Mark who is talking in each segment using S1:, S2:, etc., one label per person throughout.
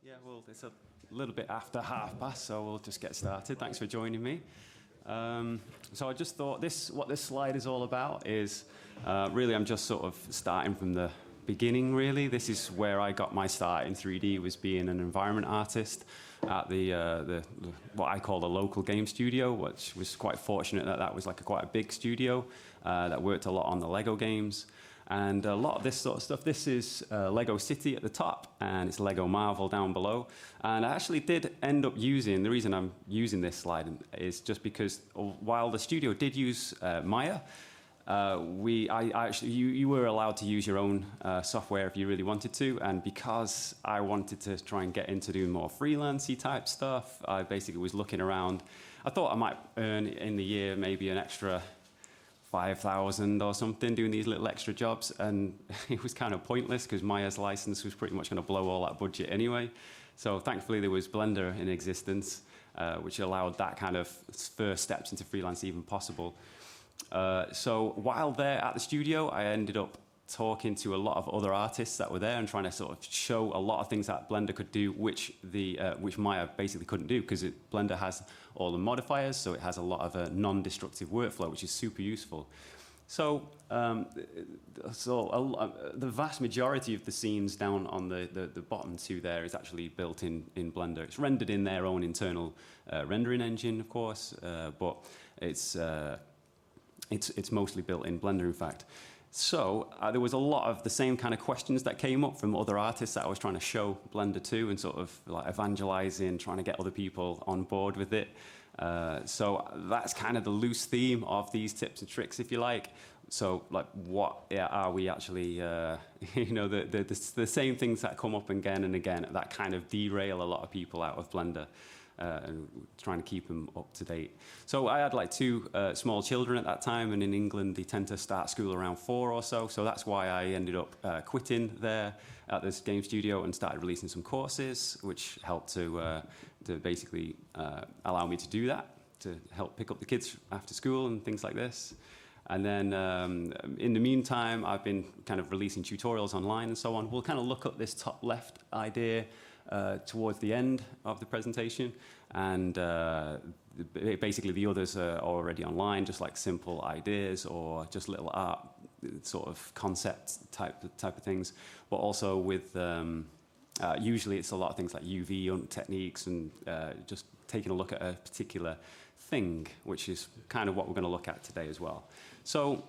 S1: Yeah, well, it's a little bit after past, so we'll just get started. Thanks for joining me. So I just thought what this slide is all about is really I'm just sort of starting from the beginning, really. This is where I got my start in 3D, was being an environment artist at the what I call the local game studio, which was quite fortunate that was like quite a big studio that worked a lot on the Lego games. And a lot of this sort of stuff, this is Lego City at the top, and it's Lego Marvel down below. And I actually did end up using, the reason I'm using this slide is just because while the studio did use Maya, you were allowed to use your own software if you really wanted to. And because I wanted to try and get into doing more freelancey type stuff, I basically was looking around. I thought I might earn in the year maybe an extra 5,000 or something doing these little extra jobs, and it was kind of pointless because Maya's license was pretty much going to blow all that budget anyway. So thankfully there was Blender in existence, which allowed that kind of first steps into freelance even possible. So while there at the studio, I ended up talking to a lot of other artists that were there and trying to sort of show a lot of things that Blender could do, which Maya basically couldn't do, because Blender has all the modifiers, so it has a lot of non-destructive workflow, which is super useful. So, the vast majority of the scenes down on the bottom two there is actually built in Blender. It's rendered in their own internal rendering engine, of course, but it's mostly built in Blender, in fact. So there was a lot of the same kind of questions that came up from other artists that I was trying to show Blender to and sort of like evangelizing, trying to get other people on board with it. So that's kind of the loose theme of these tips and tricks, if you like. So like, what are we actually, the same things that come up again and again that kind of derail a lot of people out of Blender. And trying to keep them up to date. So I had like two small children at that time, and in England they tend to start school around 4 or so. So that's why I ended up quitting there at this game studio and started releasing some courses, which helped to basically allow me to do that, to help pick up the kids after school and things like this. And then in the meantime, I've been kind of releasing tutorials online and so on. We'll kind of look at this top left idea towards the end of the presentation, and basically the others are already online, just like simple ideas or just little art sort of concept type of things, but also with usually it's a lot of things like UV techniques and just taking a look at a particular thing, which is kind of what we're going to look at today as well. So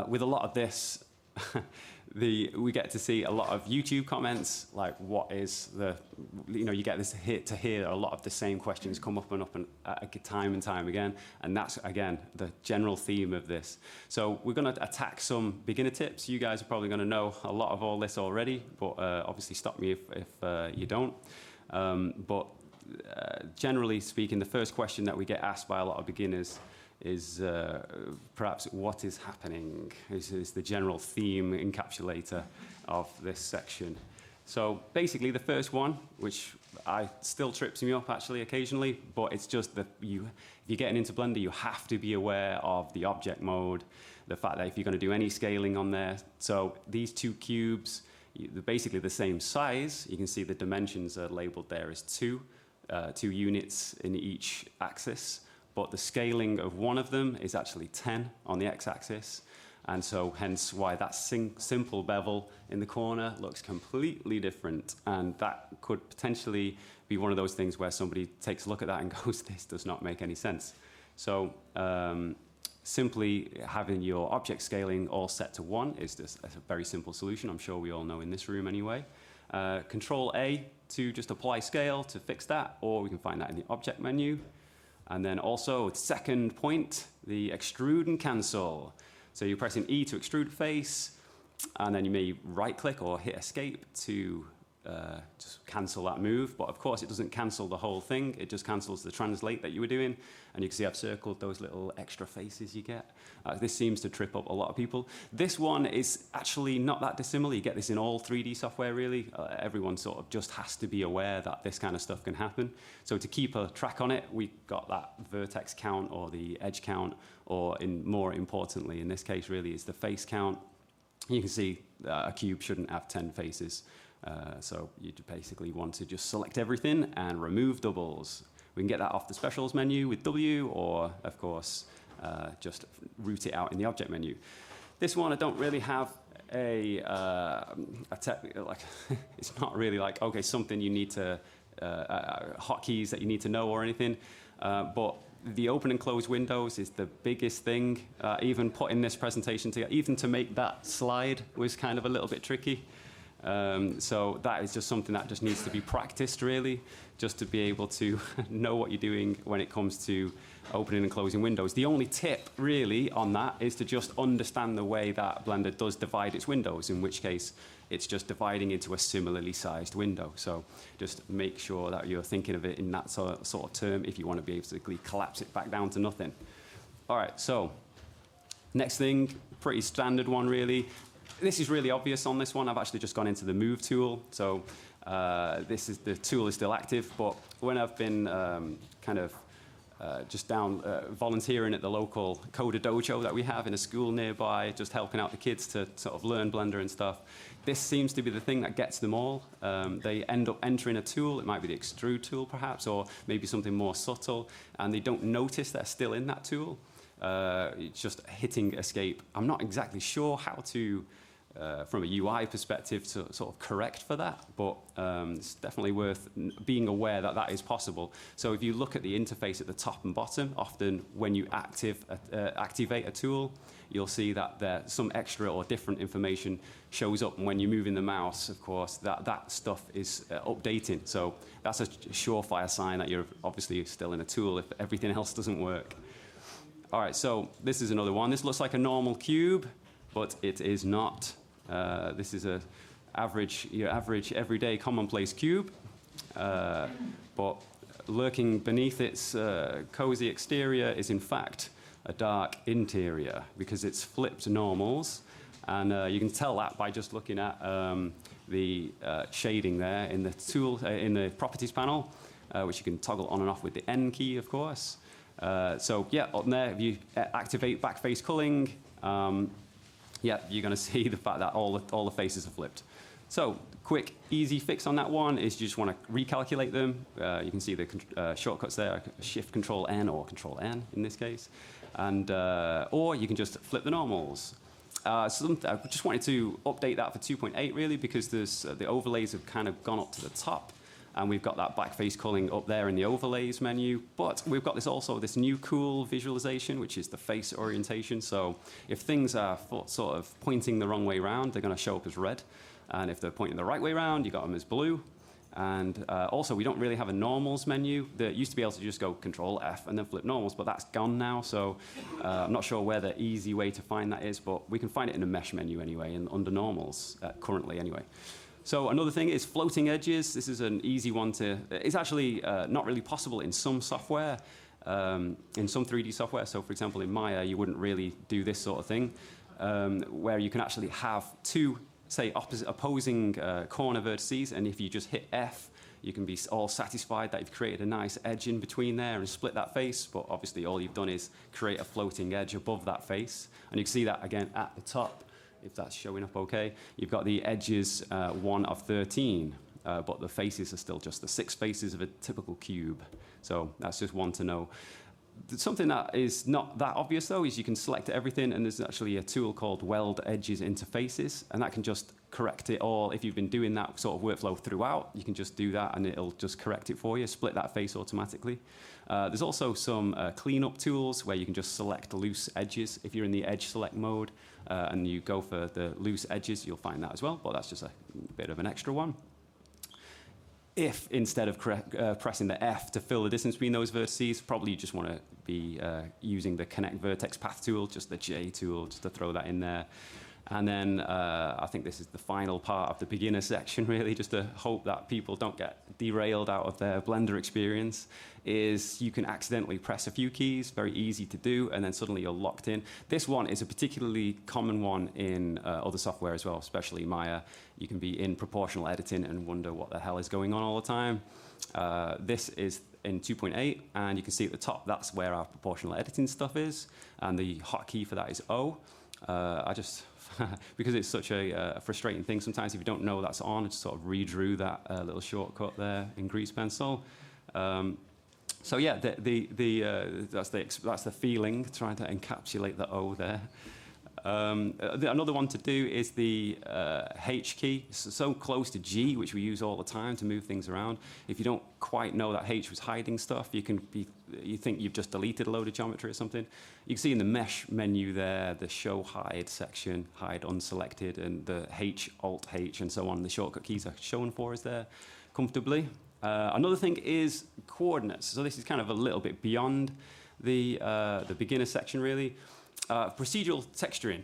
S1: with a lot of this, we get to see a lot of YouTube comments, like what is you get to hear a lot of the same questions come up and time and time again, and that's again the general theme of this. So we're going to attack some beginner tips. You guys are probably going to know a lot of all this already, but obviously stop me if you don't. But generally speaking, the first question that we get asked by a lot of beginners is perhaps what is happening, is the general theme encapsulator of this section. So basically the first one, which still trips me up actually occasionally, but it's just that if you're getting into Blender, you have to be aware of the object mode, the fact that if you're going to do any scaling on there. So these two cubes, they're basically the same size. You can see the dimensions are labeled there as 2 units in each axis. But the scaling of one of them is actually 10 on the x-axis, and so hence why that simple bevel in the corner looks completely different, and that could potentially be one of those things where somebody takes a look at that and goes, this does not make any sense. So simply having your object scaling all set to 1 is just a very simple solution. I'm sure we all know in this room anyway. Control A to just apply scale to fix that, or we can find that in the object menu. And then also, second point, the extrude and cancel. So you're pressing E to extrude face, and then you may right-click or hit escape to just cancel that move. But of course, it doesn't cancel the whole thing. It just cancels the translate that you were doing. And you can see I've circled those little extra faces you get. This seems to trip up a lot of people. This one is actually not that dissimilar. You get this in all 3D software, really. Everyone sort of just has to be aware that this kind of stuff can happen. So to keep a track on it, we got that vertex count or the edge count, or more importantly, in this case, really, is the face count. You can see a cube shouldn't have 10 faces. So you basically want to just select everything and remove doubles. We can get that off the specials menu with W, or of course, just route it out in the object menu. This one I don't really have like it's not really like, okay, something you need to, hotkeys that you need to know or anything, but the open and close windows is the biggest thing. Even putting this presentation together, even to make that slide was kind of a little bit tricky. So that is just something that just needs to be practiced, really, just to be able to know what you're doing when it comes to opening and closing windows. The only tip, really, on that is to just understand the way that Blender does divide its windows, in which case it's just dividing into a similarly sized window. So just make sure that you're thinking of it in that sort of term if you want to be able to collapse it back down to nothing. All right, so next thing, pretty standard one, really. This is really obvious on this one. I've actually just gone into the Move tool. So the tool is still active, but when I've been just down volunteering at the local Coder Dojo that we have in a school nearby, just helping out the kids to sort of learn Blender and stuff, this seems to be the thing that gets them all. They end up entering a tool. It might be the extrude tool, perhaps, or maybe something more subtle, and they don't notice they're still in that tool. It's just hitting escape. I'm not exactly sure how to, from a UI perspective, to sort of correct for that, but it's definitely worth being aware that that is possible. So if you look at the interface at the top and bottom, often when you activate a tool, you'll see that some extra or different information shows up, and when you're moving the mouse, of course, that stuff is updating. So that's a surefire sign that you're obviously still in a tool if everything else doesn't work. All right, so this is another one. This looks like a normal cube, but it is not. This is your average, everyday, commonplace cube. But lurking beneath its cozy exterior is, in fact, a dark interior, because it's flipped normals. And you can tell that by just looking at the shading there in the tool, in the properties panel, which you can toggle on and off with the N key, of course. So yeah, up there, if you activate backface culling, yeah, you're going to see the fact that all the faces are flipped. So quick, easy fix on that one is you just want to recalculate them. You can see the shortcuts there, Shift Control N or Control N in this case, and or you can just flip the normals. I just wanted to update that for 2.8 really, because the overlays have kind of gone up to the top. And we've got that backface culling up there in the overlays menu. But we've got this new cool visualization, which is the face orientation. So if things are sort of pointing the wrong way around, they're going to show up as red. And if they're pointing the right way around, you got them as blue. And also, we don't really have a normals menu. There used to be able to just go Control F and then flip normals, but that's gone now. So I'm not sure where the easy way to find that is, but we can find it in a mesh menu anyway, and under normals currently anyway. So another thing is floating edges. This is an easy one to, it's actually not really possible in some software, in some 3D software. So for example, in Maya, you wouldn't really do this sort of thing, where you can actually have two, say, opposing corner vertices, and if you just hit F, you can be all satisfied that you've created a nice edge in between there and split that face, but obviously all you've done is create a floating edge above that face. And you can see that again at the top. If that's showing up okay. You've got the edges 1 of 13, but the faces are still just the 6 faces of a typical cube. So that's just one to know. Something that is not that obvious, though, is you can select everything, and there's actually a tool called Weld Edges into Faces, and that can just correct it all. If you've been doing that sort of workflow throughout, you can just do that, and it'll just correct it for you, split that face automatically. There's also some cleanup tools where you can just select loose edges. If you're in the edge select mode and you go for the loose edges, you'll find that as well, but that's just a bit of an extra one. If instead of pressing the F to fill the distance between those vertices, probably you just want to be using the Connect Vertex Path tool, just the J tool, just to throw that in there. And then I think this is the final part of the beginner section, really, just to hope that people don't get derailed out of their Blender experience, is you can accidentally press a few keys, very easy to do, and then suddenly you're locked in. This one is a particularly common one in other software as well, especially Maya. You can be in proportional editing and wonder what the hell is going on all the time. This is in 2.8, and you can see at the top, that's where our proportional editing stuff is, and the hotkey for that is O. I just, because it's such a frustrating thing, sometimes if you don't know that's on, I just sort of redrew that little shortcut there in grease pencil. So yeah, that's the feeling, trying to encapsulate the O there. Another one to do is the H key. It's so close to G, which we use all the time to move things around. If you don't quite know that H was hiding stuff, you think you've just deleted a load of geometry or something. You can see in the mesh menu there, the show hide section, hide unselected, and the H, Alt H, and so on. The shortcut keys are shown for us there comfortably. Another thing is coordinates. So this is kind of a little bit beyond the beginner section, really. Procedural texturing.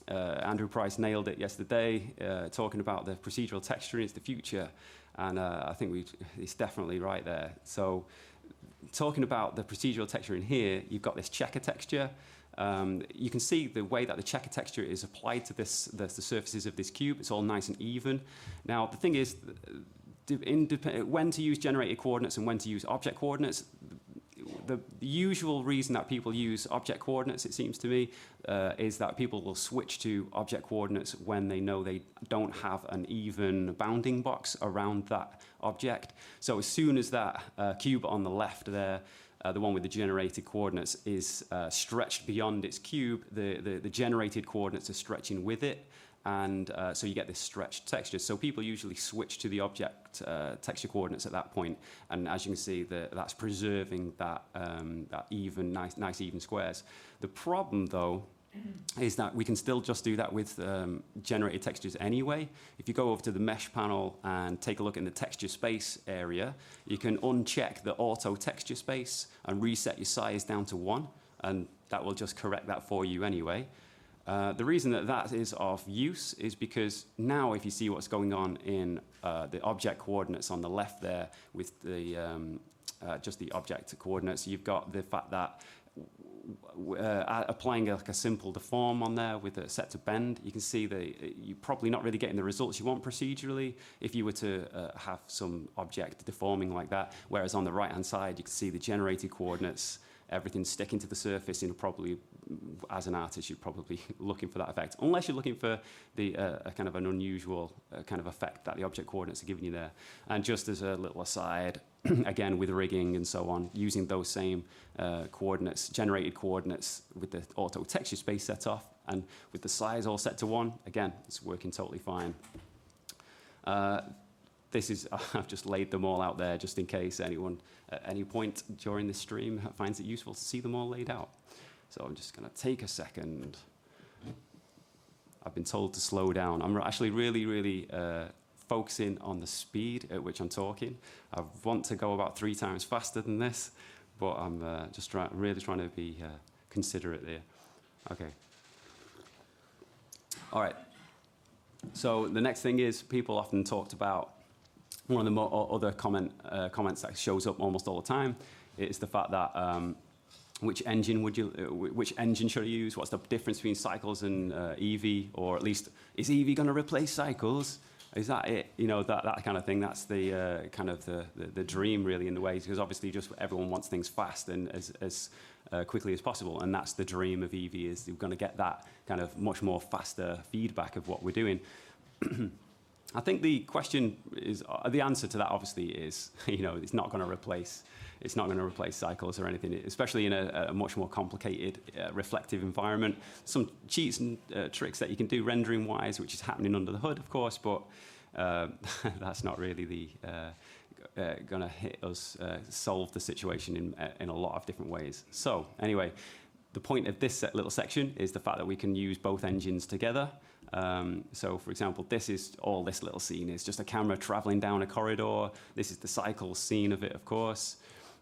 S1: Andrew Price nailed it yesterday, talking about the procedural texturing is the future, and I think he's definitely right there. So, talking about the procedural texturing here, you've got this checker texture. You can see the way that the checker texture is applied to the surfaces of this cube. It's all nice and even. Now, the thing is, when to use generated coordinates and when to use object coordinates. The usual reason that people use object coordinates, it seems to me, is that people will switch to object coordinates when they know they don't have an even bounding box around that object. So as soon as that cube on the left there, the one with the generated coordinates, is stretched beyond its cube, the generated coordinates are stretching with it. And so you get this stretched texture. So people usually switch to the object texture coordinates at that point. And as you can see, that's preserving that even, nice even squares. The problem, though, is that we can still just do that with generated textures anyway. If you go over to the mesh panel and take a look in the texture space area, you can uncheck the auto texture space and reset your size down to 1. And that will just correct that for you anyway. The reason that is of use is because now if you see what's going on in the object coordinates on the left there with the just the object coordinates, you've got the fact that applying like a simple deform on there with a set to bend, you can see that you're probably not really getting the results you want procedurally if you were to have some object deforming like that, whereas on the right-hand side you can see the generated coordinates, everything's sticking to the surface, and probably, as an artist, you're probably looking for that effect, unless you're looking for the a kind of an unusual kind of effect that the object coordinates are giving you there. And just as a little aside, again with rigging and so on, using those same coordinates, generated coordinates with the auto texture space set off and with the size all set to 1, again, it's working totally fine. I've just laid them all out there just in case anyone at any point during the stream finds it useful to see them all laid out. So I'm just going to take a second. I've been told to slow down. I'm actually really focusing on the speed at which I'm talking. I want to go about 3 times faster than this, but I'm just really trying to be considerate there. Okay. All right. So the next thing is people often talked about, one of the other comments that shows up almost all the time is the fact that which engine should I use? What's the difference between Cycles and Eevee? Or at least, is Eevee going to replace Cycles? Is that it? You know, that kind of thing. That's the kind of the dream, really, in the ways, because obviously just everyone wants things fast and as quickly as possible, and that's the dream of Eevee, is you're going to get that kind of much more faster feedback of what we're doing. I think the question is, the answer to that obviously is, you know, it's not going to replace Cycles or anything, especially in a much more complicated reflective environment. Some cheats and tricks that you can do rendering-wise, which is happening under the hood, of course, but that's not really going to hit us, solve the situation in a lot of different ways. So anyway, the point of this little section is the fact that we can use both engines together. So, for example, this little scene is just a camera traveling down a corridor. This is the Cycles scene of it, of course,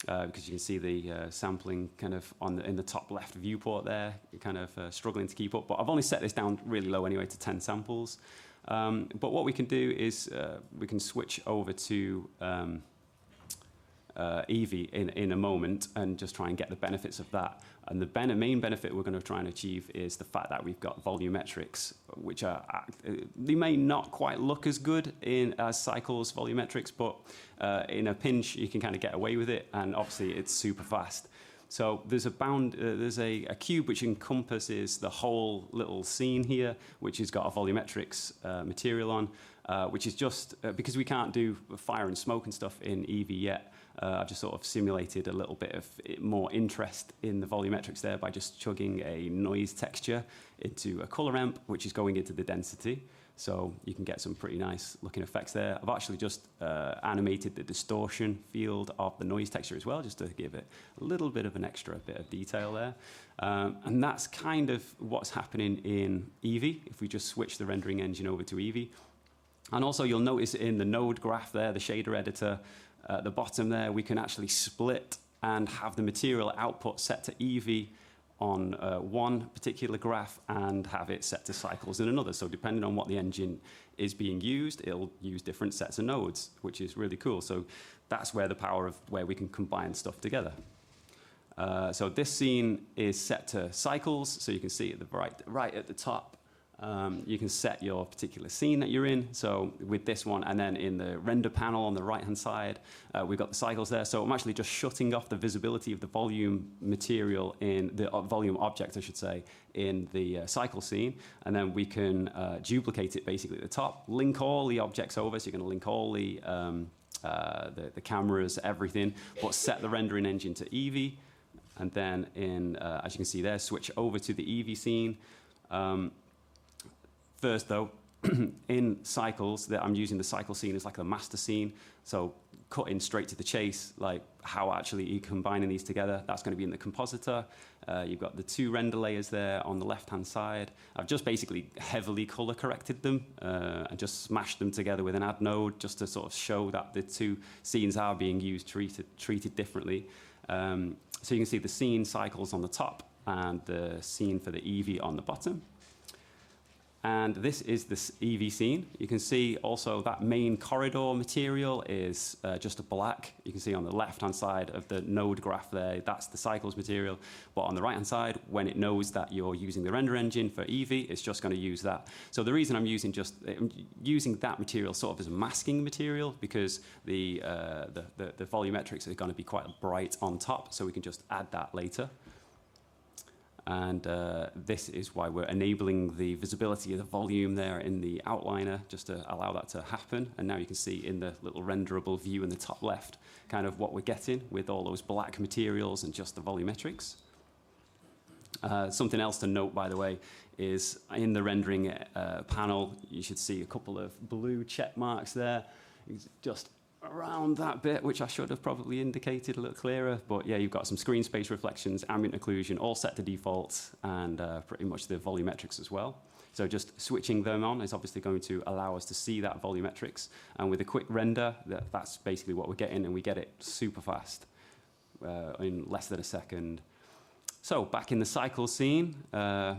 S1: because you can see the sampling kind of in the top left viewport there, kind of struggling to keep up. But I've only set this down really low anyway to 10 samples. But what we can do is we can switch over to Eevee in a moment and just try and get the benefits of that. And the main benefit we're going to try and achieve is the fact that we've got volumetrics, which they may not quite look as good as Cycles volumetrics, but in a pinch you can kind of get away with it, and obviously it's super fast. So there's a cube which encompasses the whole little scene here, which has got a volumetrics material on, which is just because we can't do fire and smoke and stuff in Eevee yet. I've just sort of simulated a little bit of more interest in the volumetrics there by just chugging a noise texture into a color ramp, which is going into the density. So you can get some pretty nice looking effects there. I've actually just animated the distortion field of the noise texture as well, just to give it a little bit of an extra bit of detail there. And that's kind of what's happening in Eevee, if we just switch the rendering engine over to Eevee. And also you'll notice in the node graph there, the shader editor, at the bottom there, we can actually split and have the material output set to Eevee on one particular graph and have it set to cycles in another. So depending on what the engine is being used, it'll use different sets of nodes, which is really cool. So that's where the power of where we can combine stuff together. So this scene is set to cycles. So you can see at the right at the top, you can set your particular scene that you're in. So with this one, and then in the render panel on the right-hand side, we've got the cycles there. So I'm actually just shutting off the visibility of the volume material in the volume object, I should say, in the cycle scene. And then we can duplicate it basically at the top, link all the objects over. So you're going to link all the cameras, everything, but set the rendering engine to Eevee. And then as you can see there, switch over to the Eevee scene. First, though, in cycles, I'm using the cycle scene as like the master scene. So cutting straight to the chase, like how actually you're combining these together. That's going to be in the compositor. You've got the two render layers there on the left-hand side. I've just basically heavily color corrected them and just smashed them together with an add node just to sort of show that the two scenes are being used, treated differently. So you can see the scene cycles on the top and the scene for the Eevee on the bottom. And this is the Eevee scene. You can see also that main corridor material is just a black. You can see on the left-hand side of the node graph there, that's the cycles material. But on the right-hand side, when it knows that you're using the render engine for Eevee, it's just going to use that. So the reason I'm using that material sort of as a masking material, because the volumetrics are going to be quite bright on top, so we can just add that later. And this is why we're enabling the visibility of the volume there in the outliner, just to allow that to happen. And now you can see in the little renderable view in the top left, kind of what we're getting with all those black materials and just the volumetrics. Something else to note, by the way, is in the rendering panel, you should see a couple of blue check marks there. Just around that bit, which I should have probably indicated a little clearer. But yeah, you've got some screen space reflections, ambient occlusion, all set to default, and pretty much the volumetrics as well. So just switching them on is obviously going to allow us to see that volumetrics. And with a quick render, that's basically what we're getting, and we get it super fast in less than a second. So back in the cycle scene,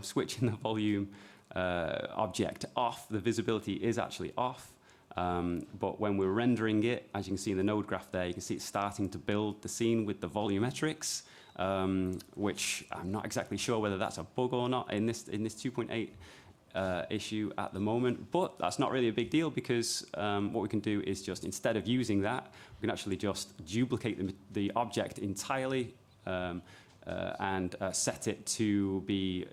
S1: switching the volume object off, the visibility is actually off. But when we're rendering it, as you can see in the node graph there, you can see it's starting to build the scene with the volumetrics, which I'm not exactly sure whether that's a bug or not in this 2.8 issue at the moment. But that's not really a big deal, because what we can do is just, instead of using that, we can actually just duplicate the object entirely and set it to be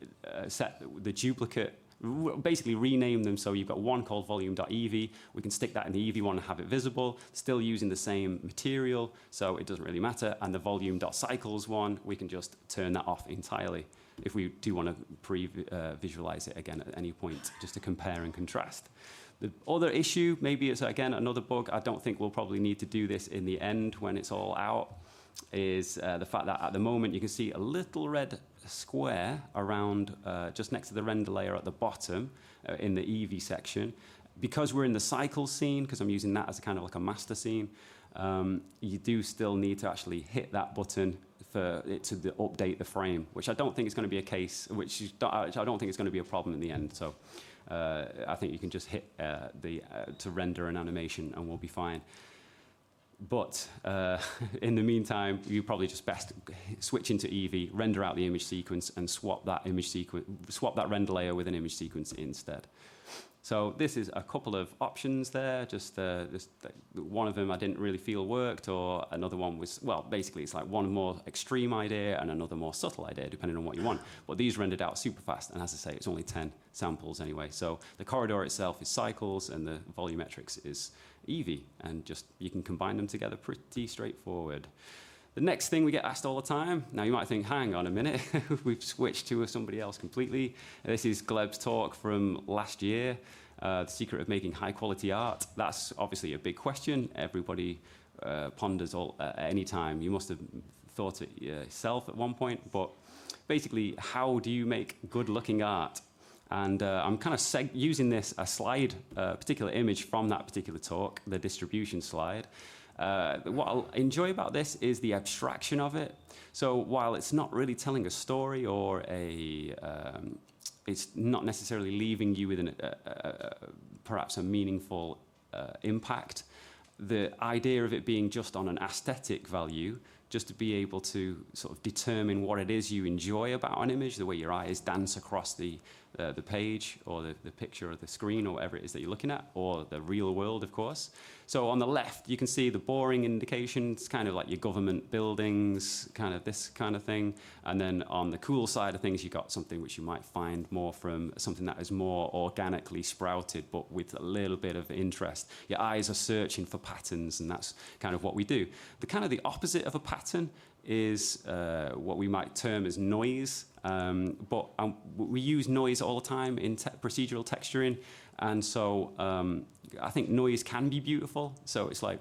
S1: set the duplicate. Basically rename them, so you've got one called volume.ev. We can stick that in the Eevee one and have it visible, still using the same material, so it doesn't really matter. And the volume.cycles one, we can just turn that off entirely if we do want to visualize it again at any point, just to compare and contrast. The other issue, maybe it's again another bug, I don't think we'll probably need to do this in the end when it's all out, is the fact that at the moment you can see a little red square around just next to the render layer at the bottom in the Eevee section. Because we're in the cycle scene, because I'm using that as a kind of like a master scene, you do still need to actually hit that button for it to update the frame, which I don't think is going to be a case, which I don't think is going to be a problem in the end. So I think you can just hit to render an animation and we'll be fine. But in the meantime, you probably just best switch into Eevee, render out the image sequence, and swap that render layer with an image sequence instead. So this is a couple of options there. Just one of them I didn't really feel worked, or another one was, well, basically it's like one more extreme idea and another more subtle idea, depending on what you want. But these rendered out super fast, and as I say, it's only 10 samples anyway. So the corridor itself is cycles, and the volumetrics is Eevee, and just you can combine them together pretty straightforward. The next thing we get asked all the time, now you might think, hang on a minute, we've switched to somebody else completely. This is Gleb's talk from last year, the secret of making high quality art. That's obviously a big question. Everybody ponders at any time. You must have thought it yourself at one point, but basically, how do you make good looking art? And I'm kind of using a slide, particular image from that particular talk, the distribution slide. What I'll enjoy about this is the abstraction of it. So while it's not really telling a story or it's not necessarily leaving you with perhaps a meaningful impact, the idea of it being just on an aesthetic value, just to be able to sort of determine what it is you enjoy about an image, the way your eyes dance across the page or the picture or the screen or whatever it is that you're looking at, or the real world, of course. So on the left, you can see the boring indications, kind of like your government buildings, kind of this kind of thing. And then on the cool side of things, you got something which you might find more from something that is more organically sprouted, but with a little bit of interest. Your eyes are searching for patterns, and that's kind of what we do. The opposite of a pattern is what we might term as noise. But we use noise all the time in procedural texturing, and so I think noise can be beautiful. So it's like,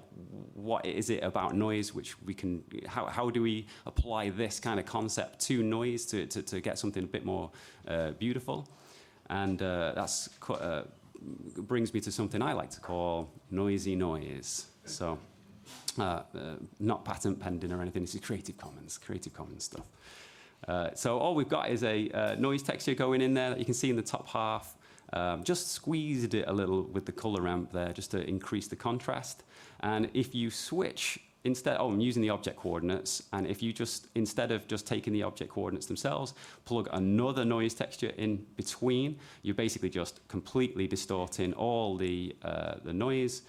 S1: what is it about noise which we can, how do we apply this kind of concept to noise to get something a bit more beautiful? And that's brings me to something I like to call noisy noise. So not patent pending or anything, this is Creative Commons stuff. So all we've got is a noise texture going in there that you can see in the top half. Just squeezed it a little with the color ramp there just to increase the contrast. And if you switch, I'm using the object coordinates, and if you instead of just taking the object coordinates themselves, plug another noise texture in between, you're basically just completely distorting all the noise,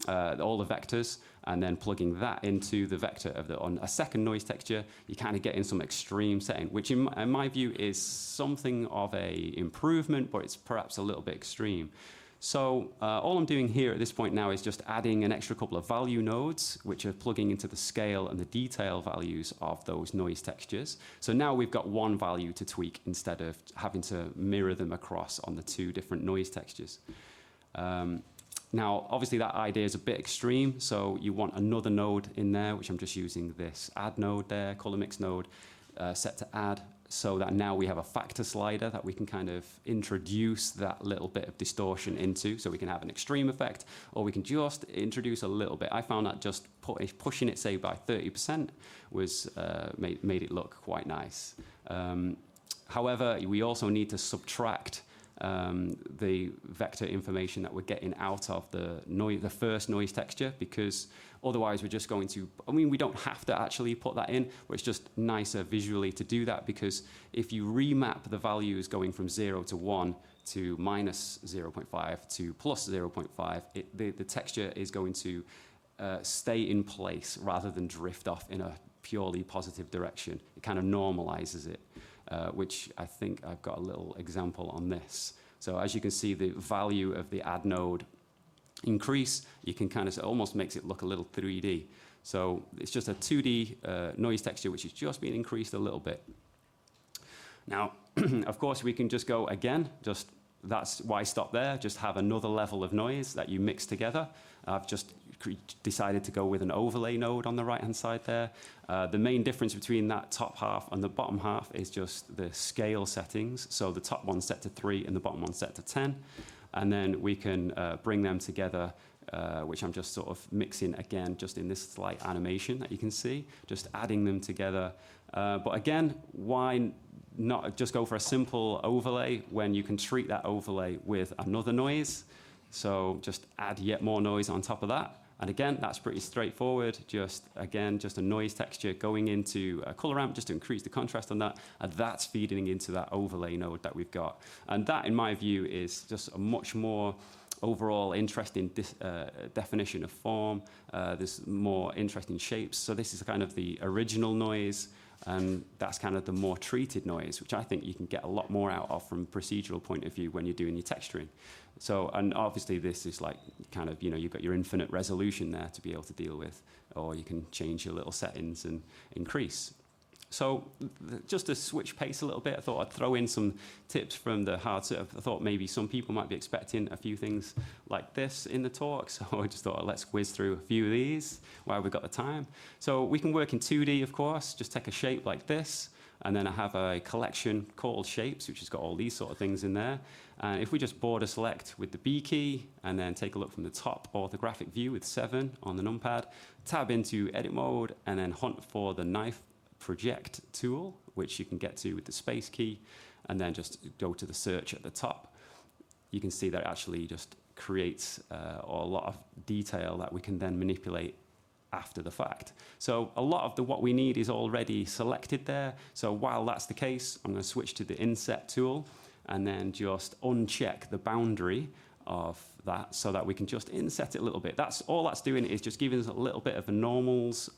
S1: all the vectors, and then plugging that into the vector on a second noise texture, you kind of get in some extreme setting, which in my view is something of a improvement, but it's perhaps a little bit extreme. So all I'm doing here at this point now is just adding an extra couple of value nodes, which are plugging into the scale and the detail values of those noise textures. So now we've got one value to tweak instead of having to mirror them across on the two different noise textures. Now, obviously, that idea is a bit extreme, so you want another node in there, which I'm just using this add node there, color mix node, set to add, so that now we have a factor slider that we can kind of introduce that little bit of distortion into, so we can have an extreme effect, or we can just introduce a little bit. I found that just pushing it, say, by 30% was made it look quite nice. However, we also need to subtract the vector information that we're getting out of the first noise texture, because otherwise we're just going to, we don't have to actually put that in, but it's just nicer visually to do that, because if you remap the values going from 0 to 1 to minus 0.5 to plus 0.5, the texture is going to stay in place rather than drift off in a purely positive direction. It kind of normalizes it. Which I think I've got a little example on this. So as you can see, the value of the add node increase, you can kind of, it almost makes it look a little 3D. So it's just a 2D noise texture, which is just being increased a little bit. Now, of course, we can just go again, that's why stop there, just have another level of noise that you mix together. I've just decided to go with an overlay node on the right-hand side there. The main difference between that top half and the bottom half is just the scale settings. So the top one's set to 3 and the bottom one's set to 10. And then we can bring them together, which I'm just sort of mixing again, just in this slight animation that you can see, just adding them together. But again, why not just go for a simple overlay when you can treat that overlay with another noise? So just add yet more noise on top of that. And again, that's pretty straightforward. Just a noise texture going into a color ramp just to increase the contrast on that. And that's feeding into that overlay node that we've got. And that, in my view, is just a much more overall interesting definition of form. There's more interesting shapes. So this is kind of the original noise. And that's kind of the more treated noise, which I think you can get a lot more out of from a procedural point of view when you're doing your texturing. So, and obviously this is like kind of, you've got your infinite resolution there to be able to deal with, or you can change your little settings and increase. So just to switch pace a little bit, I thought I'd throw in some tips from the hard surface. I thought maybe some people might be expecting a few things like this in the talk, so I just thought let's whiz through a few of these while we've got the time. So we can work in 2D, of course, just take a shape like this, and then I have a collection called shapes, which has got all these sort of things in there. And if we just border select with the B key, and then take a look from the top orthographic view with 7 on the numpad, tab into edit mode, and then hunt for the knife project tool, which you can get to with the space key, and then just go to the search at the top. You can see that it actually just creates a lot of detail that we can then manipulate after the fact. So a lot of what we need is already selected there. So while that's the case, I'm going to switch to the inset tool and then just uncheck the boundary of that so that we can just inset it a little bit. All that's doing is just giving us a little bit of a normals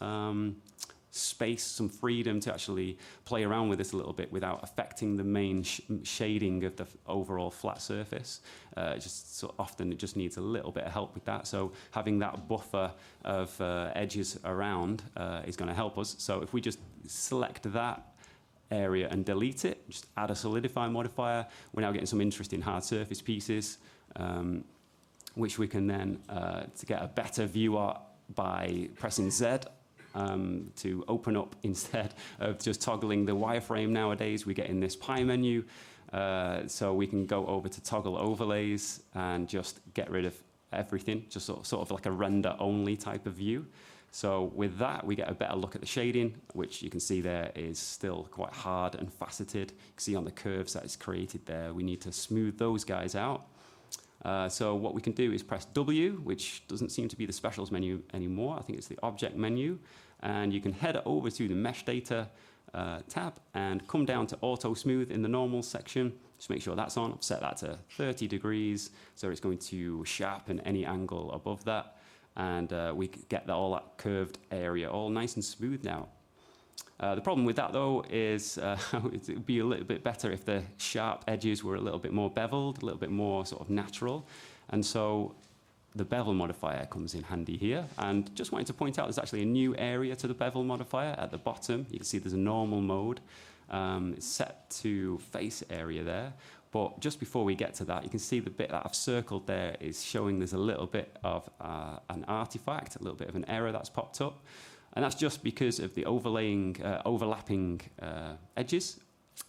S1: space, some freedom to actually play around with this a little bit without affecting the main shading of the overall flat surface. Often it just needs a little bit of help with that. So having that buffer of edges around is going to help us. So if we just select that area and delete it, just add a solidify modifier, we're now getting some interesting hard surface pieces, which we can then to get a better view by pressing Z. To open up instead of just toggling the wireframe nowadays, we get in this pie menu. So we can go over to toggle overlays and just get rid of everything, just sort of like a render only type of view. So with that, we get a better look at the shading, which you can see there is still quite hard and faceted. You can see on the curves that it's created there. We need to smooth those guys out. So what we can do is press W, which doesn't seem to be the specials menu anymore. I think it's the object menu. And you can head over to the mesh data tab and come down to auto smooth in the normal section. Just make sure that's on. I've set that to 30 degrees. So it's going to sharpen any angle above that. And we get all that curved area all nice and smooth now. The problem with that, though, is it would be a little bit better if the sharp edges were a little bit more beveled, a little bit more sort of natural. And so the bevel modifier comes in handy here. And just wanted to point out there's actually a new area to the bevel modifier at the bottom. You can see there's a normal mode. It's set to face area there. But just before we get to that, you can see the bit that I've circled there is showing there's a little bit of an artifact, a little bit of an error that's popped up. And that's just because of the overlapping edges.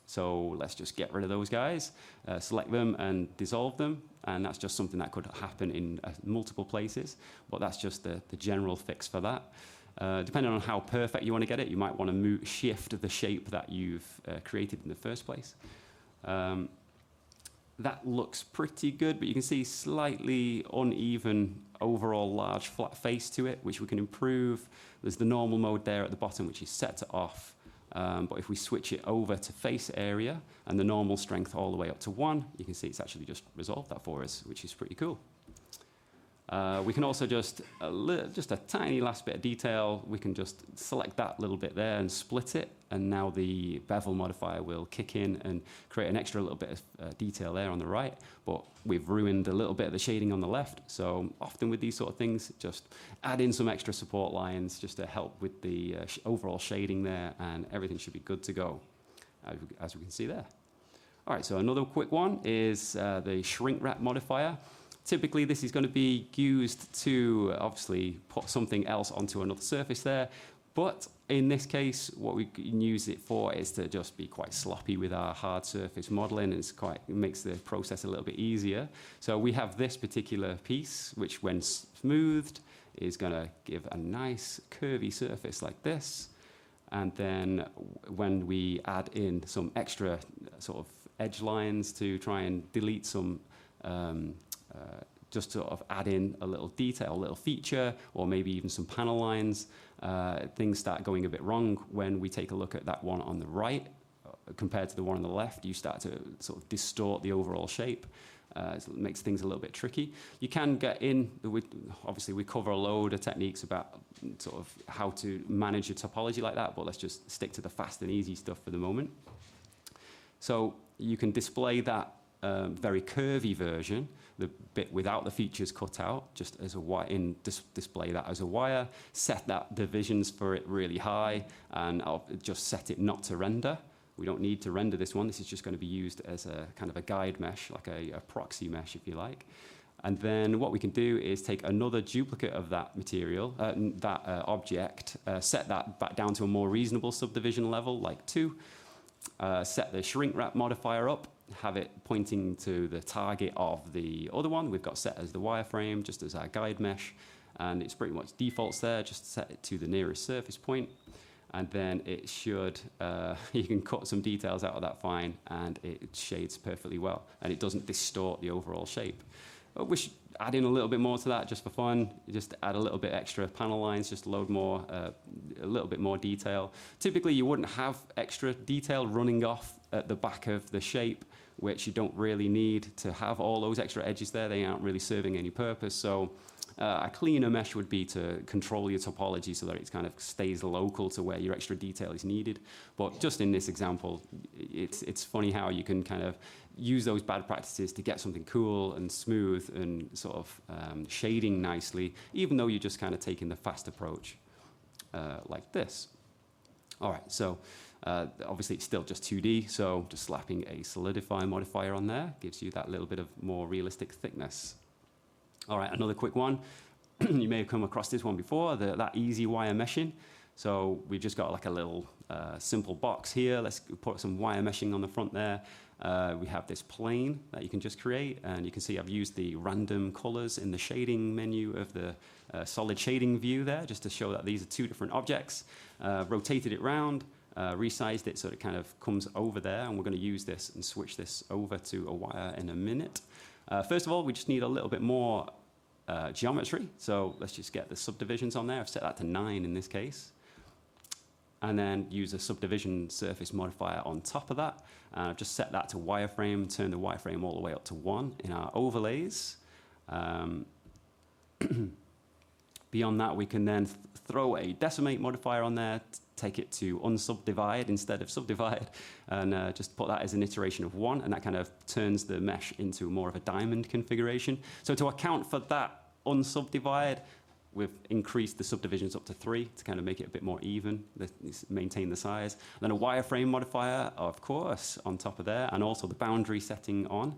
S1: So let's just get rid of those guys, select them and dissolve them. And that's just something that could happen in multiple places. But that's just the general fix for that. Depending on how perfect you want to get it, you might want to shift the shape that you've created in the first place. That looks pretty good, but you can see slightly uneven overall large flat face to it, which we can improve. There's the normal mode there at the bottom, which is set to off. But if we switch it over to face area and the normal strength all the way up to 1, you can see it's actually just resolved that for us, which is pretty cool. We can also just a tiny last bit of detail. We can just select that little bit there and split it. And now the bevel modifier will kick in and create an extra little bit of detail there on the right. But we've ruined a little bit of the shading on the left. So often with these sort of things, just add in some extra support lines just to help with the overall shading there. And everything should be good to go, as we can see there. All right, so another quick one is the Shrinkwrap modifier. Typically, this is going to be used to obviously put something else onto another surface there. But in this case, what we can use it for is to just be quite sloppy with our hard surface modeling. It makes the process a little bit easier. So we have this particular piece, which when smoothed is going to give a nice curvy surface like this. And then when we add in some extra sort of edge lines to try and delete some just sort of add in a little detail, a little feature, or maybe even some panel lines, things start going a bit wrong when we take a look at that one on the right compared to the one on the left. You start to sort of distort the overall shape. So it makes things a little bit tricky. You can get in, obviously we cover a load of techniques about sort of how to manage your topology like that, but let's just stick to the fast and easy stuff for the moment. So you can display that very curvy version, the bit without the features cut out, just as a wire, display that as a wire, set that divisions for it really high, and I'll just set it not to render. We don't need to render this one. This is just going to be used as a kind of a guide mesh, like a proxy mesh, if you like. And then what we can do is take another duplicate of that material, object, set that back down to a more reasonable subdivision level, like 2, set the Shrinkwrap modifier up, have it pointing to the target of the other one we've got set as the wireframe, just as our guide mesh, and it's pretty much defaults there, just set it to the nearest surface point. And then it should, you can cut some details out of that fine, and it shades perfectly well, and it doesn't distort the overall shape. We should add in a little bit more to that just for fun. Just add a little bit extra panel lines, just load more, a little bit more detail. Typically, you wouldn't have extra detail running off at the back of the shape, which you don't really need to have all those extra edges there. They aren't really serving any purpose. So a cleaner mesh would be to control your topology so that it kind of stays local to where your extra detail is needed. But just in this example, it's funny how you can kind of use those bad practices to get something cool and smooth and sort of shading nicely, even though you're just kind of taking the fast approach like this. All right, so obviously it's still just 2D, so just slapping a solidify modifier on there gives you that little bit of more realistic thickness. All right, another quick one. You may have come across this one before, that easy wire meshing. So we've just got like a little simple box here. Let's put some wire meshing on the front there. We have this plane that you can just create, and you can see I've used the random colors in the shading menu of the solid shading view there, just to show that these are 2 different objects. Rotated it round, resized it so it kind of comes over there, and we're going to use this and switch this over to a wire in a minute. First of all, we just need a little bit more geometry, so let's just get the subdivisions on there. I've set that to 9 in this case. And then use a subdivision surface modifier on top of that. And I've just set that to wireframe, turn the wireframe all the way up to 1 in our overlays. Beyond that, we can then throw a decimate modifier on there, take it to unsubdivide instead of subdivide, and just put that as an iteration of 1, and that kind of turns the mesh into more of a diamond configuration. So to account for that unsubdivide, we've increased the subdivisions up to 3 to kind of make it a bit more even, maintain the size. Then a wireframe modifier, of course, on top of there, and also the boundary setting on.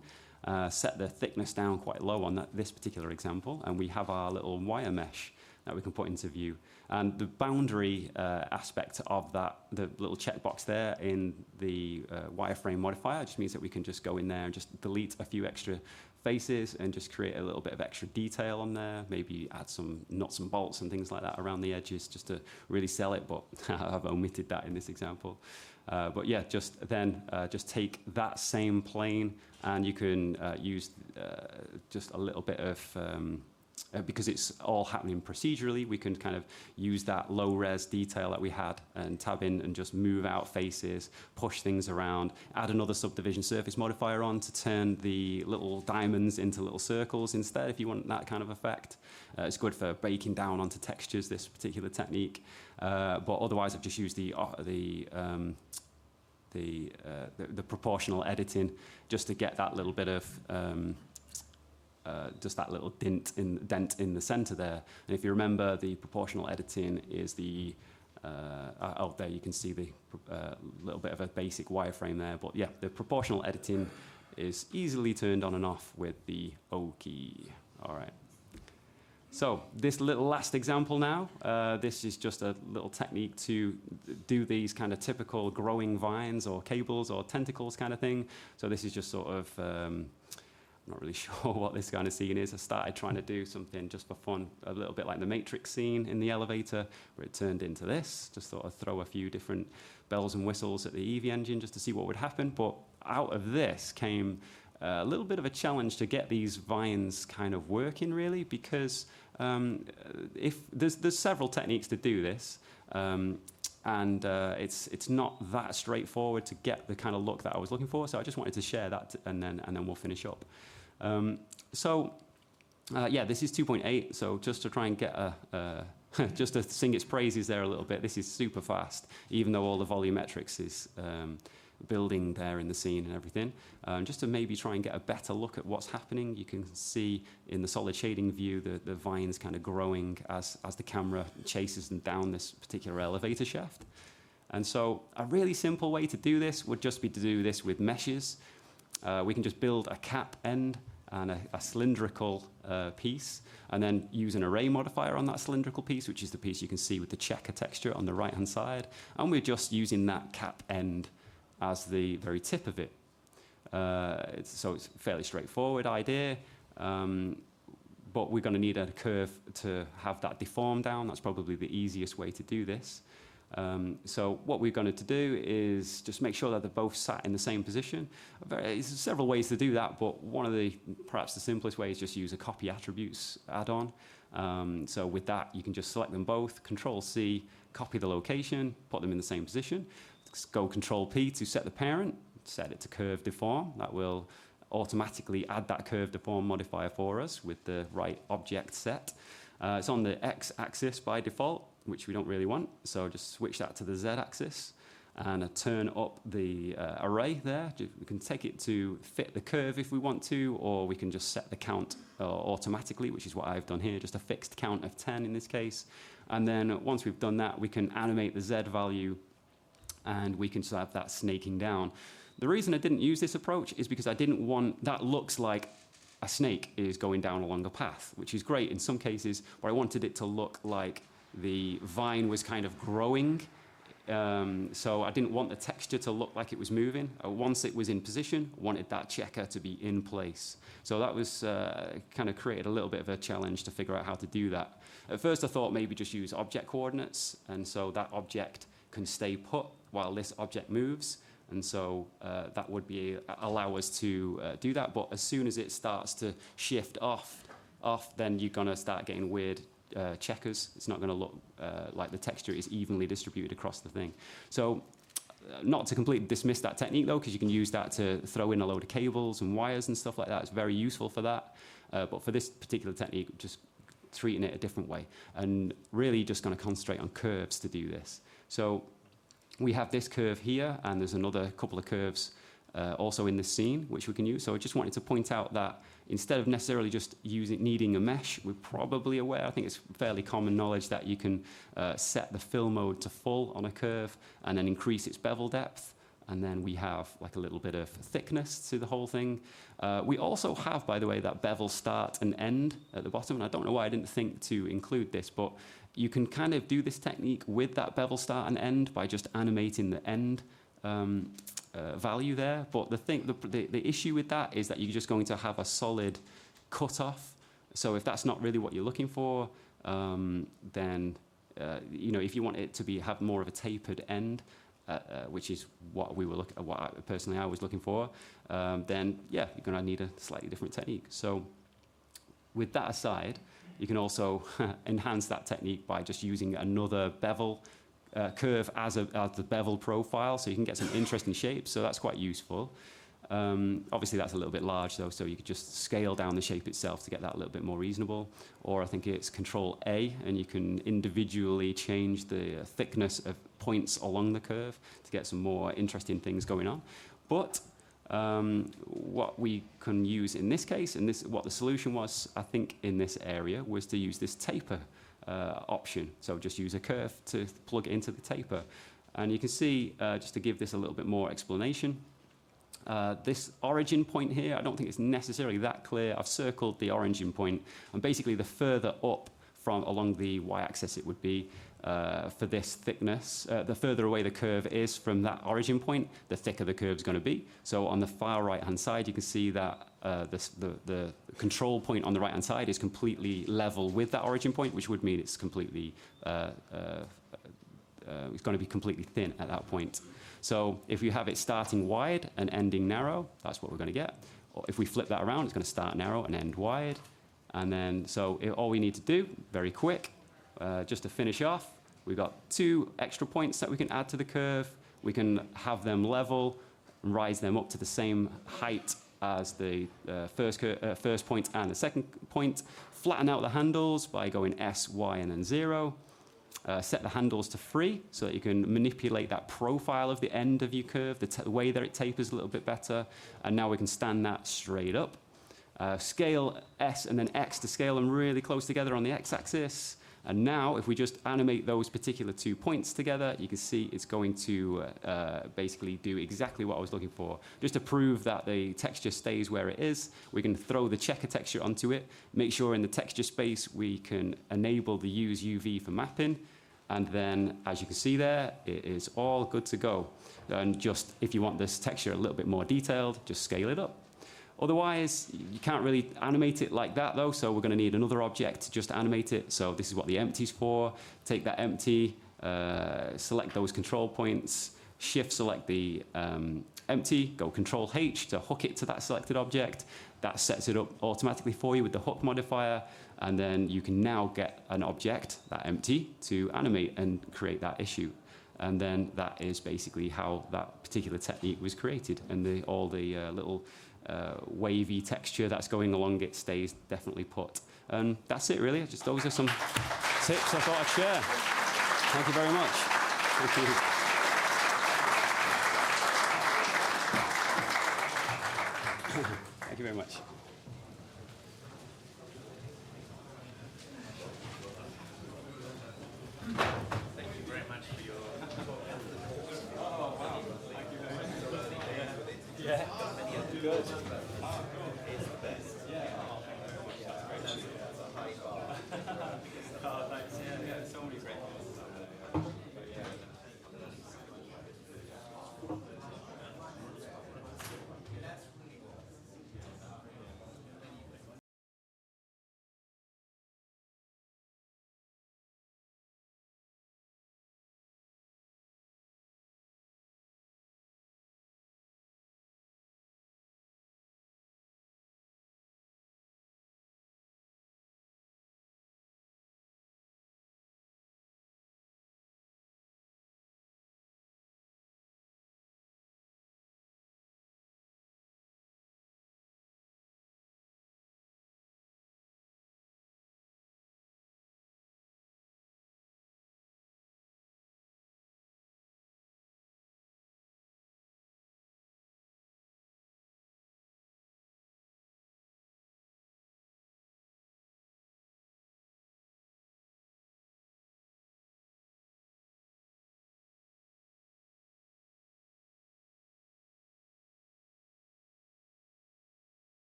S1: Set the thickness down quite low on this particular example, and we have our little wire mesh that we can put into view. And the boundary aspect of that, the little checkbox there in the wireframe modifier, just means that we can just go in there and just delete a few extra faces and just create a little bit of extra detail on there, maybe add some nuts and bolts and things like that around the edges just to really sell it, but I've omitted that in this example. But yeah, just take that same plane, and you can use just a little bit of, because it's all happening procedurally, we can kind of use that low-res detail that we had and tab in and just move out faces, push things around, add another subdivision surface modifier on to turn the little diamonds into little circles instead, if you want that kind of effect. It's good for breaking down onto textures, this particular technique. But otherwise, I've just used the proportional editing just to get that little bit of just that little dent in the center there. And if you remember, the proportional editing is the there you can see the little bit of a basic wireframe there. But yeah, the proportional editing is easily turned on and off with the O key. All right. So this little last example now, this is just a little technique to do these kind of typical growing vines or cables or tentacles kind of thing. So this is just sort of, I'm not really sure what this kind of scene is. I started trying to do something just for fun, a little bit like the Matrix scene in the elevator, where it turned into this. Just thought I'd throw a few different bells and whistles at the Eevee engine just to see what would happen. But out of this came a little bit of a challenge to get these vines kind of working, really, because if there's several techniques to do this, and it's not that straightforward to get the kind of look that I was looking for. So I just wanted to share that, and then we'll finish up. Yeah, this is 2.8. So just to try and get just to sing its praises there a little bit, this is super fast, even though all the volumetrics is building there in the scene and everything. Just to maybe try and get a better look at what's happening, you can see in the solid shading view the vines kind of growing as the camera chases them down this particular elevator shaft. And so a really simple way to do this would just be to do this with meshes. We can just build a cap end and a cylindrical piece, and then use an array modifier on that cylindrical piece, which is the piece you can see with the checker texture on the right-hand side. And we're just using that cap end as the very tip of it. So it's a fairly straightforward idea, but we're going to need a curve to have that deform down. That's probably the easiest way to do this. So what we're going to do is just make sure that they're both sat in the same position. There's several ways to do that, but one of perhaps the simplest way is just use a copy attributes add-on. So with that, you can just select them both, Control-C, copy the location, put them in the same position. Go Control-P to set the parent, set it to curve deform. That will automatically add that curve deform modifier for us with the right object set. It's on the x-axis by default, which we don't really want. So just switch that to the z-axis and turn up the array there. We can take it to fit the curve if we want to, or we can just set the count automatically, which is what I've done here, just a fixed count of 10 in this case. And then once we've done that, we can animate the z value, and we can just have that snaking down. The reason I didn't use this approach is because I didn't want, that looks like a snake is going down along a path, which is great in some cases, but I wanted it to look like the vine was kind of growing. So I didn't want the texture to look like it was moving. Once it was in position, I wanted that checker to be in place. So that was kind of created a little bit of a challenge to figure out how to do that. At first I thought maybe just use object coordinates, and so that object can stay put while this object moves. And so that would allow us to do that. But as soon as it starts to shift off, then you're going to start getting weird checkers. It's not going to look like the texture is evenly distributed across the thing. So not to completely dismiss that technique, though, because you can use that to throw in a load of cables and wires and stuff like that. It's very useful for that. But for this particular technique, just treating it a different way, and really just going to concentrate on curves to do this. So we have this curve here, and there's another couple of curves also in this scene, which we can use. So I just wanted to point out that instead of necessarily just needing a mesh, we're probably aware, I think it's fairly common knowledge that you can set the fill mode to full on a curve and then increase its bevel depth. And then we have like a little bit of thickness to the whole thing. We also have, by the way, that bevel start and end at the bottom. And I don't know why I didn't think to include this, but you can kind of do this technique with that bevel start and end by just animating the end value there. But the issue with that is that you're just going to have a solid cutoff. So if that's not really what you're looking for, then if you want it to have more of a tapered end, which is what personally I was looking for, then yeah, you're going to need a slightly different technique. So with that aside, you can also enhance that technique by just using another bevel curve as the bevel profile, so you can get some interesting shapes. So that's quite useful. Obviously, that's a little bit large, though, so you could just scale down the shape itself to get that a little bit more reasonable. Or I think it's Control-A, and you can individually change the thickness of points along the curve to get some more interesting things going on. But what we can use in this case, and what the solution was, I think, in this area, was to use this taper option. So just use a curve to plug it into the taper. And you can see, just to give this a little bit more explanation, this origin point here, I don't think it's necessarily that clear. I've circled the origin point, and basically the further up along the y-axis it would be for this thickness. The further away the curve is from that origin point, the thicker the curve is going to be. So on the far right-hand side, you can see that the control point on the right-hand side is completely level with that origin point, which would mean it's completely it's going to be completely thin at that point. So if you have it starting wide and ending narrow, that's what we're going to get. if we flip that around, it's going to start narrow and end wide. And then, so all we need to do, very quick, just to finish off, we've got 2 extra points that we can add to the curve. We can have them level and rise them up to the same height as the first point and the second point. Flatten out the handles by going S, Y, and then 0. Set the handles to free so that you can manipulate that profile of the end of your curve, the way that it tapers a little bit better. And now we can stand that straight up. Scale S and then X to scale them really close together on the X-axis. And now, if we just animate those particular 2 points together, you can see it's going to basically do exactly what I was looking for. Just to prove that the texture stays where it is, we can throw the checker texture onto it, make sure in the texture space we can enable the use UV for mapping, and then, as you can see there, it is all good to go. And just, if you want this texture a little bit more detailed, just scale it up. Otherwise, you can't really animate it like that though, so we're going to need another object to just animate it. So this is what the empty's for. Take that empty, select those control points, shift select the empty, go Control H to hook it to that selected object. That sets it up automatically for you with the hook modifier, and then you can now get an object, that empty, to animate and create that issue. And then that is basically how that particular technique was created, and all the little wavy texture that's going along it stays definitely put. And that's it really. Just those are some tips I thought I'd share. Thank you very much. Thank you. Thank you very much.